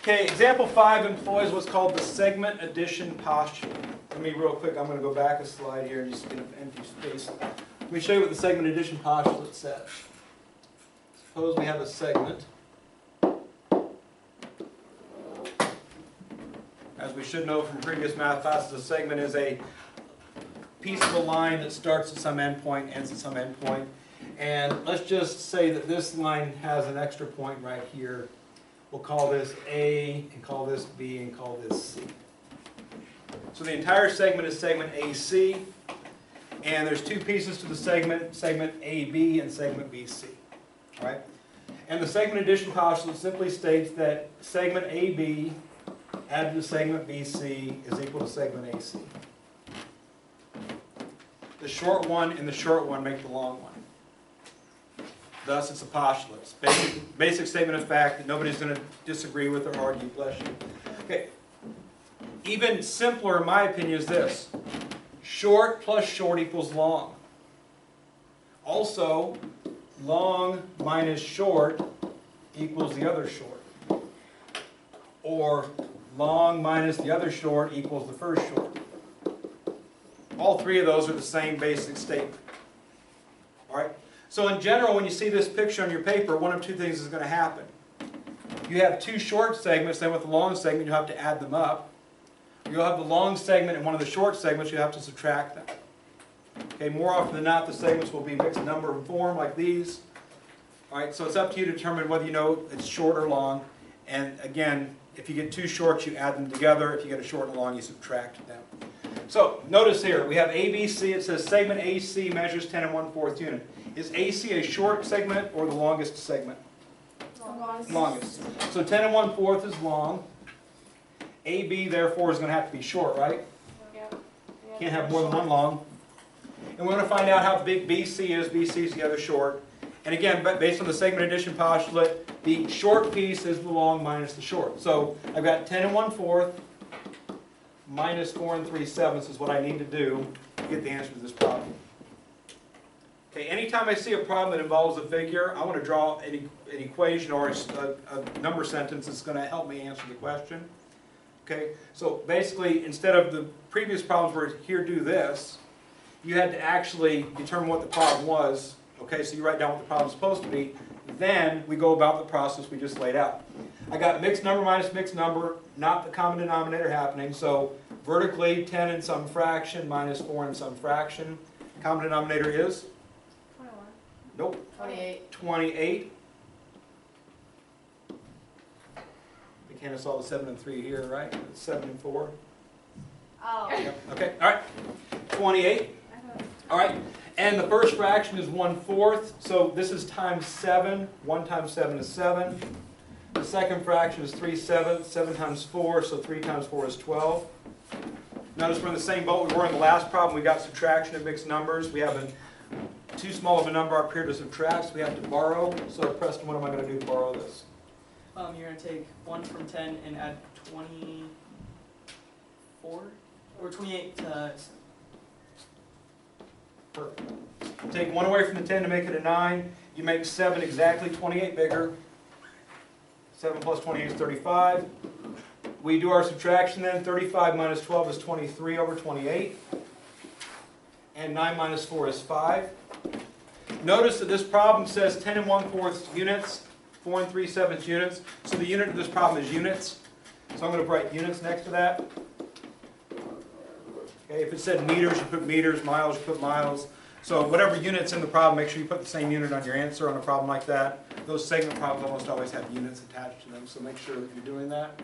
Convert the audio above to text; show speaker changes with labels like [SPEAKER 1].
[SPEAKER 1] Okay, example 5 employs what's called the segment addition postulate. Let me real quick, I'm going to go back a slide here and just get an empty space. Let me show you what the segment addition postulate says. Suppose we have a segment. As we should know from previous math classes, a segment is a piece of a line that starts at some endpoint, ends at some endpoint. And let's just say that this line has an extra point right here. We'll call this A, and call this B, and call this C. So the entire segment is segment AC, and there's two pieces to the segment, segment AB and segment BC. All right? And the segment addition postulate simply states that segment AB added to segment BC is equal to segment AC. The short one and the short one make the long one. Thus, it's a postulate. It's basic statement of fact that nobody's going to disagree with or argue. Bless you. Okay. Even simpler, in my opinion, is this. Short plus short equals long. Also, long minus short equals the other short. Or long minus the other short equals the first short. All three of those are the same basic statement. All right? So in general, when you see this picture on your paper, one of two things is going to happen. You have two short segments, then with the long segment you have to add them up. You'll have the long segment and one of the short segments, you have to subtract them. Okay, more often than not, the segments will be mixed number form like these. All right, so it's up to you to determine whether you know it's short or long. And again, if you get two shorts, you add them together. If you get a short and a long, you subtract them. So notice here, we have ABC. It says segment AC measures 10 1/4 unit. Is AC a short segment or the longest segment? Longest. So 10 1/4 is long. AB, therefore, is going to have to be short, right?
[SPEAKER 2] Yep.
[SPEAKER 1] Can't have more than one long. And we're going to find out how big BC is. BC is the other short. And again, based on the segment addition postulate, the short piece is the long minus the short. So I've got 10 1/4 minus 4 3/7 is what I need to do to get the answer to this problem. Okay, anytime I see a problem that involves a figure, I want to draw an equation or a number sentence that's going to help me answer the question. Okay, so basically, instead of the previous problems where here do this, you had to actually determine what the problem was. Okay, so you write down what the problem is supposed to be. Then we go about the process we just laid out. I got mixed number minus mixed number, not the common denominator happening. So vertically, 10 in some fraction minus 4 in some fraction. Common denominator is?
[SPEAKER 2] 21.
[SPEAKER 1] Nope.
[SPEAKER 2] 28.
[SPEAKER 1] 28. We kind of saw the 7 and 3 here, right? It's 7 and 4.
[SPEAKER 2] Oh.
[SPEAKER 1] Yep. Okay, all right. 28. All right. And the first fraction is 1/4. So this is times 7. 1 times 7 is 7. The second fraction is 3/7. 7 times 4, so 3 times 4 is 12. Notice we're in the same boat we were in the last problem. We got subtraction of mixed numbers. We have too small of a number up here to subtract, so we have to borrow. So Preston, what am I going to do to borrow this?
[SPEAKER 3] You're going to take 1 from 10 and add 24 or 28 to...
[SPEAKER 1] Perfect. Take 1 away from the 10 to make it a 9. You make 7 exactly 28 bigger. 7 plus 28 is 35. We do our subtraction then. 35 minus 12 is 23 over 28. And 9 minus 4 is 5. Notice that this problem says 10 1/4 units, 4 3/7 units. So the unit of this problem is units. So I'm going to write units next to that. Okay, if it said meters, you put meters, miles, you put miles. So whatever unit's in the problem, make sure you put the same unit on your answer on a problem like that. Those segment problems almost always have units attached to them, so make sure that you're doing that.